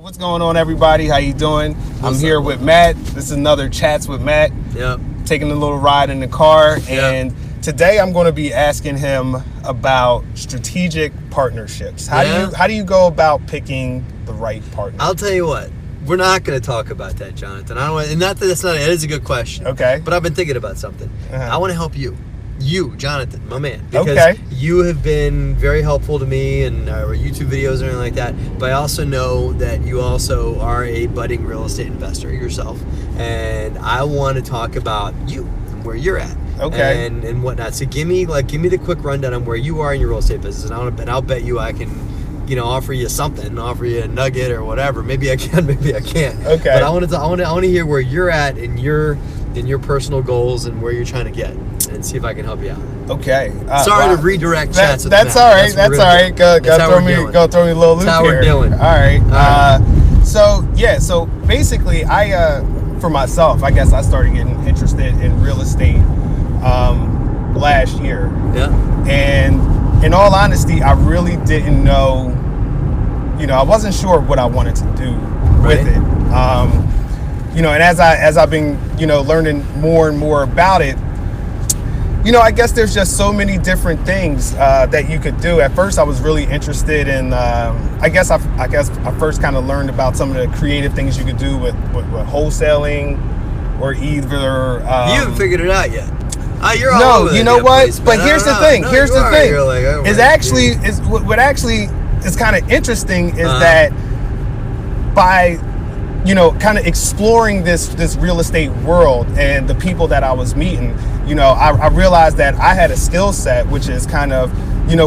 What's going on, everybody? How you doing? I'm here with Matt. This is another Chats with Matt. Yep. Taking a little ride in the car. Yep. And today I'm going to be asking him about strategic partnerships. How do you go about picking the right partner? I'll tell you what. We're not going to talk about that, Jonathan. I don't want, and not that it's not. It is a good question. Okay. But I've been thinking about something. I want to help you. You, Jonathan, my man. Because okay. You have been very helpful to me and our YouTube videos and anything like that. But I also know that you also are a budding real estate investor yourself. And I want to talk about you and where you're at. Okay. And whatnot. So give me the quick rundown on where you are in your real estate business. And I'll bet you I can, offer you something, offer you a nugget or whatever. Maybe I can, maybe I can't. Okay. But I want to hear where you're at in your personal goals and where you're trying to get, and see if I can help you out. Okay. Sorry to redirect chats. That's all right. That's all right. Go throw me a little loop here. That's how we're doing. All right. So basically, for myself, I guess I started getting interested in real estate last year. Yeah. And in all honesty, I really didn't know. I wasn't sure what I wanted to do with it. And as I've been, learning more and more about it, I guess there's just so many different things that you could do. At first, I was really interested in. I guess I first kind of learned about some of the creative things you could do with wholesaling, or either. You haven't figured it out yet. You're all no, over you know what? place, but here's the thing. Here's the thing. What actually is kind of interesting is that by kind of exploring this real estate world and the people that I was meeting, I realized that I had a skill set, which is kind of,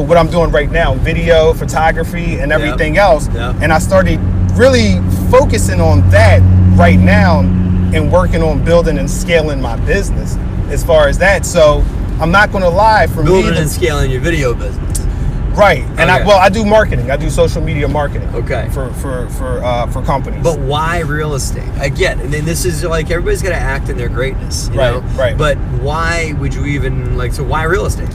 what I'm doing right now, video, photography, and everything else. Yep. And I started really focusing on that right now and working on building and scaling my business as far as that. So I'm not going to lie, for me, building and scaling your video business. Right, and I do marketing. I do social media marketing. Okay. For companies. But why real estate? Again, and then this is like everybody's got to act in their greatness. You know? Right. But why would you even So why real estate?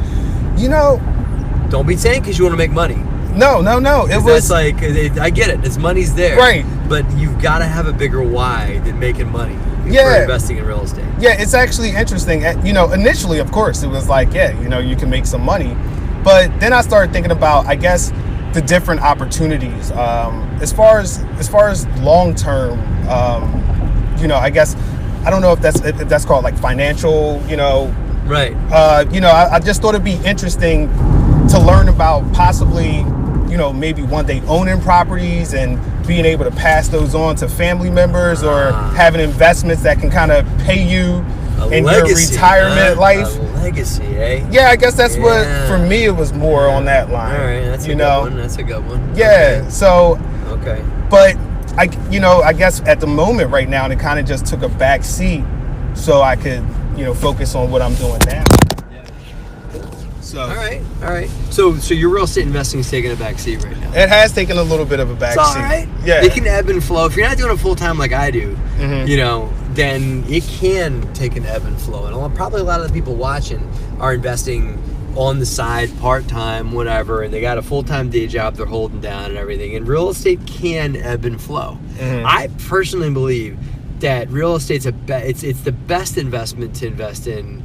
Don't be saying because you want to make money. No. It was I get it. It's money's there. Right. But you've got to have a bigger why than making money. For investing in real estate. Yeah, it's actually interesting. Initially, of course, it was like, you can make some money. But then I started thinking about, I guess, the different opportunities. As far as long term, I guess I don't know if that's called like financial, Right. I just thought it'd be interesting to learn about possibly, maybe one day owning properties and being able to pass those on to family members, or having investments that can kind of pay you in your retirement life. A legacy, eh? Yeah, I guess that's what, for me, it was more on that line. All right, that's a good one. That's a good one. Yeah, okay. So. Okay. But, I guess at the moment right now, it kind of just took a back seat so I could, focus on what I'm doing now. Yeah. So. All right. So your real estate investing is taking a back seat right now. It has taken a little bit of a back seat. All right. Yeah. It can ebb and flow. If you're not doing it full time like I do, then it can take an ebb and flow. And probably a lot of the people watching are investing on the side, part-time, whatever, and they got a full-time day job they're holding down and everything. And real estate can ebb and flow. I personally believe that real estate's it's the best investment to invest in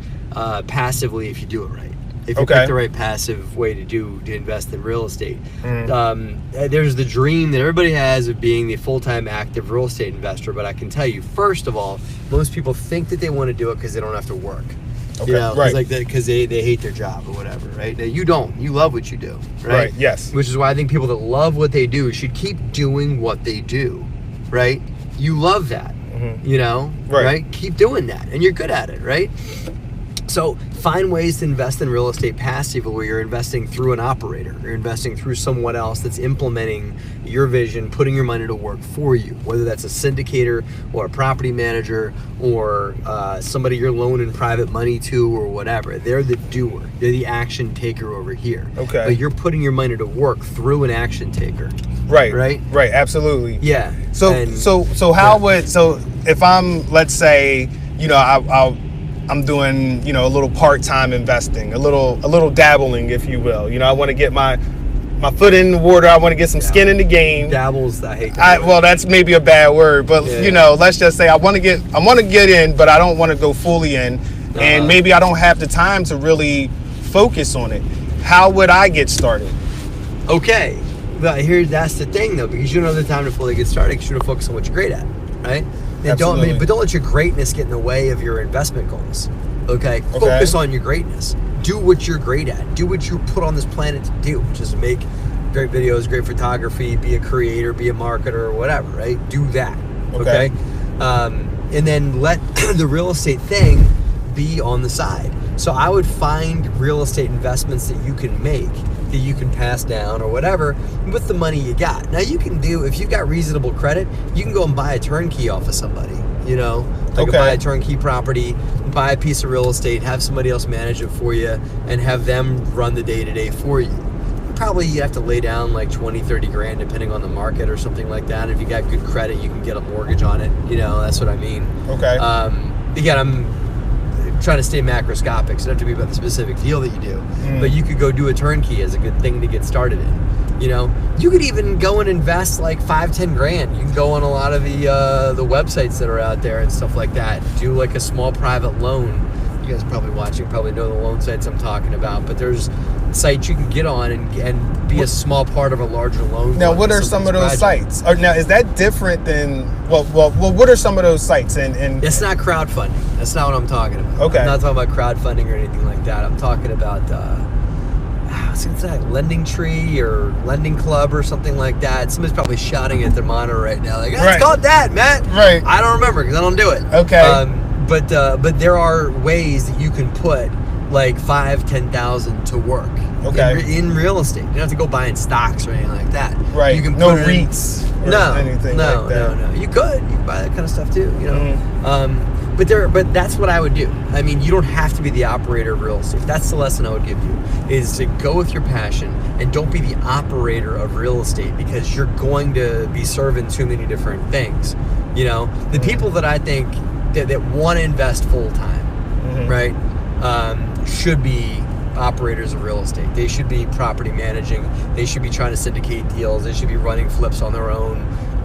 passively if you do it right. If you pick the right passive way to invest in real estate. There's the dream that everybody has of being the full-time active real estate investor, but I can tell you, first of all, most people think that they want to do it because they don't have to work. Right. Like that, because they hate their job or whatever, right? Now, you don't. You love what you do, right? Right, yes. Which is why I think people that love what they do should keep doing what they do, right? You love that, right? Keep doing that, and you're good at it, right? So find ways to invest in real estate passively, where you're investing through an operator, you're investing through someone else that's implementing your vision, putting your money to work for you, whether that's a syndicator or a property manager or somebody you're loaning private money to or whatever. They're the doer. They're the action taker over here. Okay. But you're putting your money to work through an action taker. Right. Right? Right, absolutely. Yeah. So if I'm, let's say, I'm doing, a little part-time investing, a little dabbling, if you will. I want to get my my foot in the water. I want to get some skin in the game. Dabbles, I hate that. Well, that's maybe a bad word, but let's just say I want to get in, but I don't want to go fully in, and maybe I don't have the time to really focus on it. How would I get started? Okay, but that's the thing though, because you don't have the time to fully get started. You should focus on what you're great at, right? And don't let your greatness get in the way of your investment goals. Okay? Focus on your greatness. Do what you're great at. Do what you put on this planet to do, which is make great videos, great photography, be a creator, be a marketer, or whatever, right? Do that. Okay? And then let the real estate thing be on the side. So I would find real estate investments that you can make, that you can pass down or whatever with the money you got. Now you can do, if you've got reasonable credit, you can go and buy a turnkey off of somebody, buy a turnkey property, buy a piece of real estate, have somebody else manage it for you, and have them run the day-to-day for you. Probably you have to lay down like 20, 30 grand depending on the market or something like that. If you got good credit, you can get a mortgage on it. That's what I mean. Okay. Again, I'm trying to stay macroscopic, so it doesn't have to be about the specific deal that you do. But you could go do a turnkey as a good thing to get started in. You could even go and invest like 5-10 grand. You can go on a lot of the websites that are out there and stuff like that. Do like a small private loan. You guys probably watching probably know the loan sites I'm talking about, but there's sites you can get on and be a small part of a larger loan. Now, what are some of those sites? Now, is that different than what are some of those sites? And it's not crowdfunding. That's not what I'm talking about. Okay. I'm not talking about crowdfunding or anything like that. I'm talking about what's that, Lending Tree or Lending Club or something like that. Somebody's probably shouting at their monitor right now, like, it's called that, Matt. Right. I don't remember because I don't do it. Okay. But there are ways that you can put like $5,000-$10,000 to work. Okay. In real estate, you don't have to go buying stocks or anything like that. Right. You can no REITs. Or anything like that. No. You could buy that kind of stuff too. But that's what I would do. I mean, you don't have to be the operator of real estate. That's the lesson I would give you, is to go with your passion and don't be the operator of real estate, because you're going to be serving too many different things. The people that I think that want to invest full time, right, should be operators of real estate. They should be property managing. They should be trying to syndicate deals. They should be running flips on their own,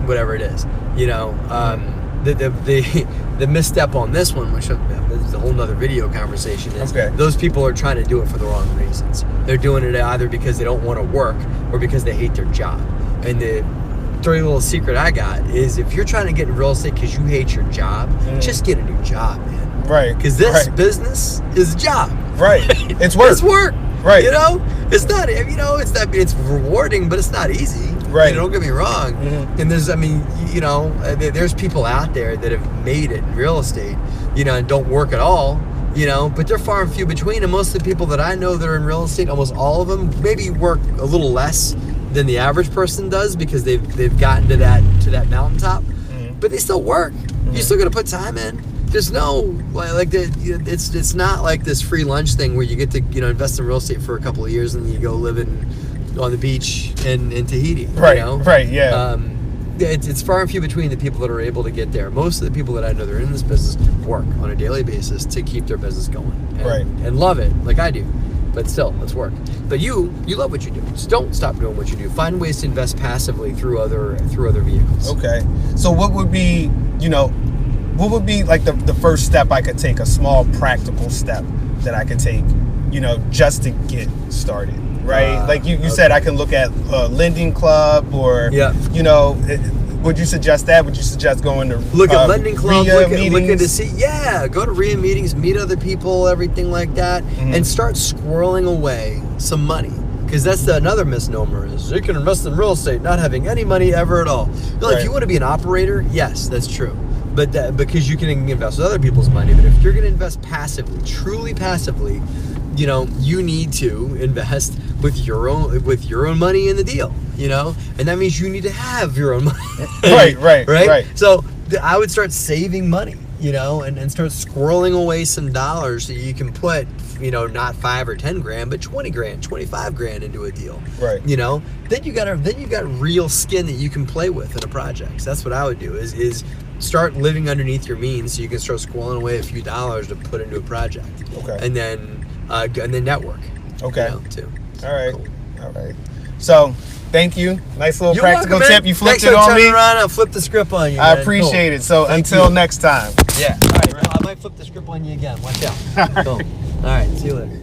whatever it is. The misstep on this one, which is a whole nother video conversation, is those people are trying to do it for the wrong reasons. They're doing it either because they don't want to work or because they hate their job. And the dirty little secret I got is, if you're trying to get in real estate because you hate your job, just get a new job, man. Right. Because this business is a job. Right. It's work. It's work. Right. It's not. It's rewarding, but it's not easy. Right. Don't get me wrong. And there's people out there that have made it in real estate, and don't work at all. But they're far and few between. And most of the people that I know that are in real estate, almost all of them, maybe work a little less than the average person does, because they've gotten to that mountaintop. But they still work. You still got to put time in. There's no it's not like this free lunch thing where you get to invest in real estate for a couple of years and then you go living on the beach in Tahiti. Right. Right. Yeah. It's far and few between the people that are able to get there. Most of the people that I know that are in this business work on a daily basis to keep their business going. And love it like I do. But still, it's work. But you love what you do. So don't stop doing what you do. Find ways to invest passively through other vehicles. Okay. So what would be like the first step I could take, a small practical step that I could take, just to get started, right? Like you said, I can look at Lending Club or, would you suggest that? Would you suggest going to look at Lending Club, looking to see, go to RIA meetings, meet other people, everything like that, and start squirreling away some money. Because that's another misnomer, is you can invest in real estate not having any money ever at all. If you want to be an operator, yes, that's true. But because you can invest with other people's money. But if you're going to invest passively, truly passively, you need to invest with your own money in the deal. And that means you need to have your own money. Right. So I would start saving money, and start squirreling away some dollars so you can put, not 5 or 10 grand, but 20 grand, 25 grand into a deal. Right. Then you got real skin that you can play with in a project. So that's what I would do is start living underneath your means so you can start squirreling away a few dollars to put into a project. Okay. And then network. Okay. Too. All right. Cool. All right. So thank you. Nice little You're practical welcome, tip. man. You flipped Next it time on turn me. around, I'll flip the script on you. I man. appreciate Cool. it. So Thank until you. next time. Yeah. All right. I might flip the script on you again. Watch out. Cool. All right. See you later.